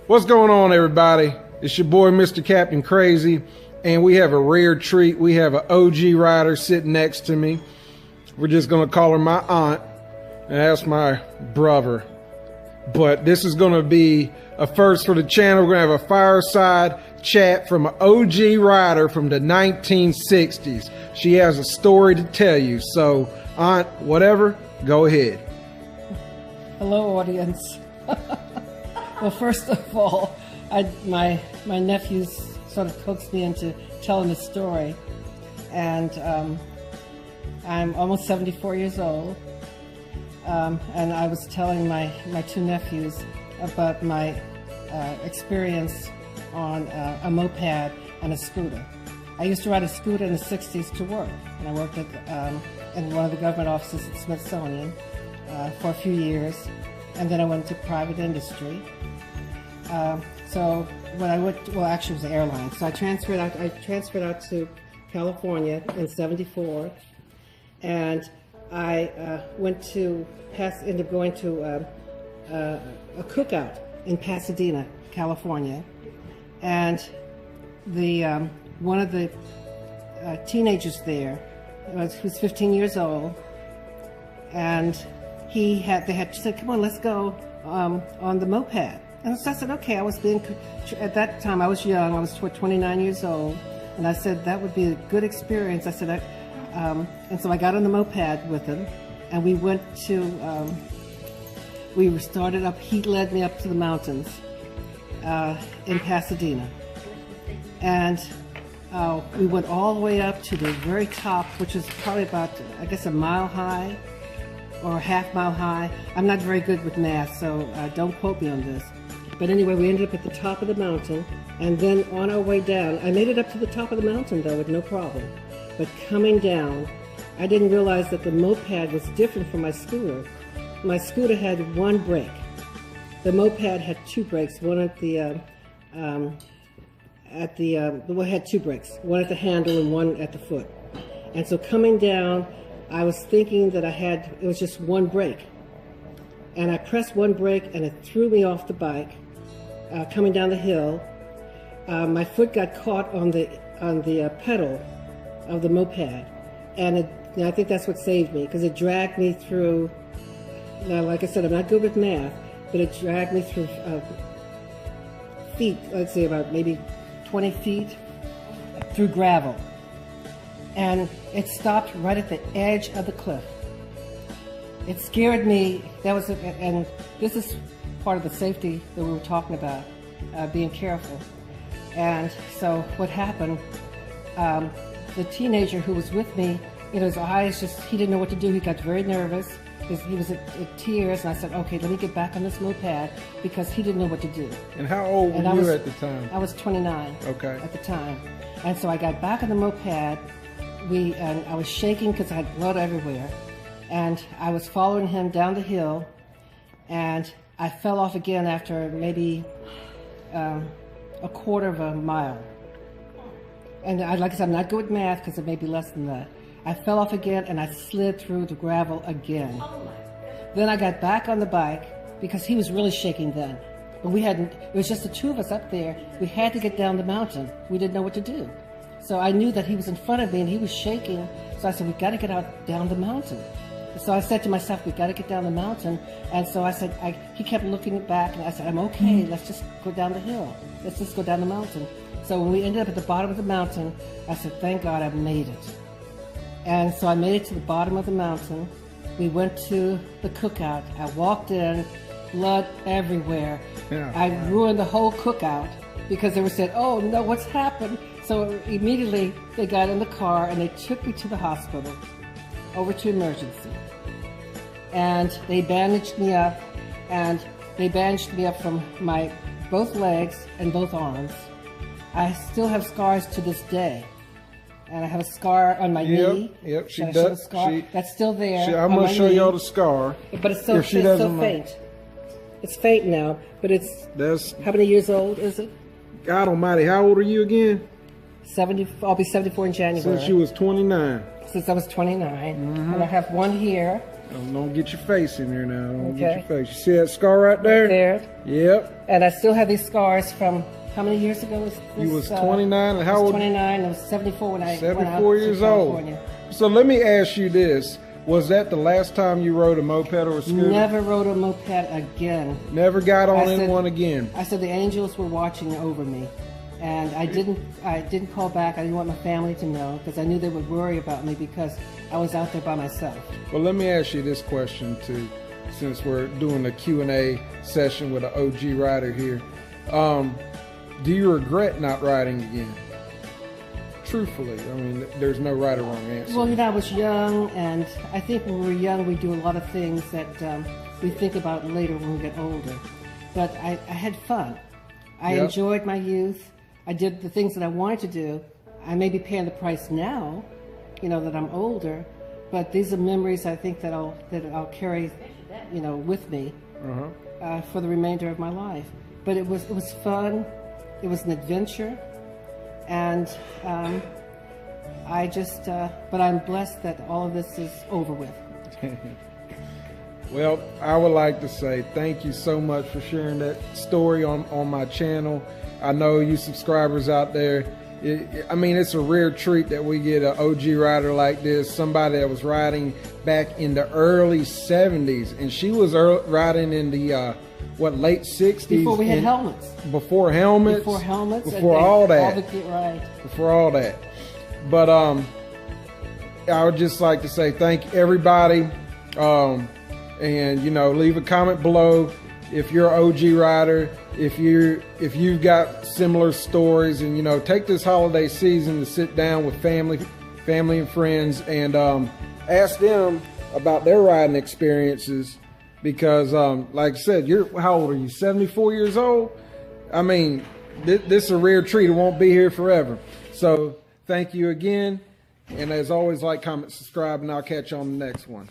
What's going on, everybody? It's your boy, MrCaptainCrazy, and we have a rare treat. We have an OG rider sitting next to me. We're just gonna call her my aunt, and that's my brother. But this is gonna be a first for the channel. We're gonna have a fireside chat from an OG rider from the 1960s. She has a story to tell you. So, aunt, whatever, go ahead. Hello, audience. Well, first of all, my nephews sort of coaxed me into telling the story, and I'm almost 74 years old, and I was telling my two nephews about my experience on a moped and a scooter. I used to ride a scooter in the 60s to work, and I worked at, in one of the government offices at Smithsonian for a few years, and then I went to private industry. So when I went, well, actually it was an airline. So I transferred out to California in '74, and I ended up going to a cookout in Pasadena, California, and the one of the teenagers there was 15 years old, and they had said, "Come on, let's go on the moped." And so I said, okay. At that time I was young, I was 29 years old, and I said that would be a good experience. I said, and so I got on the moped with him, and we went to, started up, he led me up to the mountains in Pasadena. And we went all the way up to the very top, which was probably about, I guess, a mile high or a half mile high. I'm not very good with math, so don't quote me on this. But anyway, we ended up at the top of the mountain, and then on our way down, I made it up to the top of the mountain though with no problem. But coming down, I didn't realize that the moped was different from my scooter. My scooter had one brake. The moped had two brakes, one at the, had two brakes, one at the handle and one at the foot. And so coming down, I was thinking that it was just one brake. And I pressed one brake and it threw me off the bike, coming down the hill. My foot got caught on the pedal of the moped, and I think that's what saved me, because it dragged me through. Now, like I said, I'm not good with math, but it dragged me through feet, let's say about maybe 20 feet, through gravel. And it stopped right at the edge of the cliff. It scared me. And this is part of the safety that we were talking about, being careful. And so what happened, the teenager who was with me, his eyes he didn't know what to do. He got very nervous. He was at tears, and I said, okay, let me get back on this moped, because he didn't know what to do. And how old were you at the time? I was 29 at the time. And so I got back on the moped, and I was shaking because I had blood everywhere. And I was following him down the hill, and I fell off again after maybe a quarter of a mile. And like I said, I'm not good with math, because it may be less than that. I fell off again, and I slid through the gravel again. Then I got back on the bike, because he was really shaking then. But it was just the two of us up there. We had to get down the mountain. We didn't know what to do. So I knew that he was in front of me, and he was shaking. So I said, we got to get down the mountain. So I said to myself, we got to get down the mountain. And so I said, he kept looking back, and I said, I'm okay, let's just go down the hill. Let's just go down the mountain. So when we ended up at the bottom of the mountain, I said, thank God I made it. And so I made it to the bottom of the mountain. We went to the cookout. I walked in, blood everywhere. Yeah. I ruined the whole cookout, because they were saying, oh no, what's happened? So immediately they got in the car and they took me to the hospital, over to emergency. And they bandaged me up, from both legs and both arms. I still have scars to this day. And I have a scar on my knee. Yep, she does. That's still there. I'm going to show y'all the scar. But it's so faint. It's faint now, but how many years old is it? God almighty, how old are you again? 70. I'll be 74 in January. Since you was 29. Since I was 29. And I have one here, Don't get your face in there now. Don't Okay. get your face. You see that scar right there? There. Yep. And I still have these scars from how many years ago was this? You was 29, and how I was old? 29. I was 74 when I went out 74 to years old. California. So let me ask you this. Was that the last time you rode a moped or a scooter? Never rode a moped again. Never got on I in said- one again. I said the angels were watching over me, and I didn't call back. I didn't want my family to know because I knew they would worry about me because I was out there by myself. Well, let me ask you this question too, since we're doing a Q&A session with an OG rider here. Do you regret not riding again? Truthfully, I mean, there's no right or wrong answer. Well, I was young, and I think when we're young, we do a lot of things that we think about later when we get older. But I had fun. I Yep. enjoyed my youth. I did the things that I wanted to do. I may be paying the price now, that I'm older, but these are memories I think that I'll carry, with me for the remainder of my life. But it was fun. It was an adventure. And but I'm blessed that all of this is over with. Well, I would like to say thank you so much for sharing that story on my channel. I know you subscribers out there, it's a rare treat that we get an OG rider like this, somebody that was riding back in the early 70s, and she was riding in the late 60s. Before we had helmets. Before helmets. Before helmets. Before all that. Right. Before all that. But I would just like to say thank everybody. And leave a comment below if you're an OG rider, if you've got similar stories, and take this holiday season to sit down with family and friends and ask them about their riding experiences. Because, like I said, how old are you? 74 years old? This is a rare treat. It won't be here forever. So thank you again. And as always, like, comment, subscribe, and I'll catch you on the next one.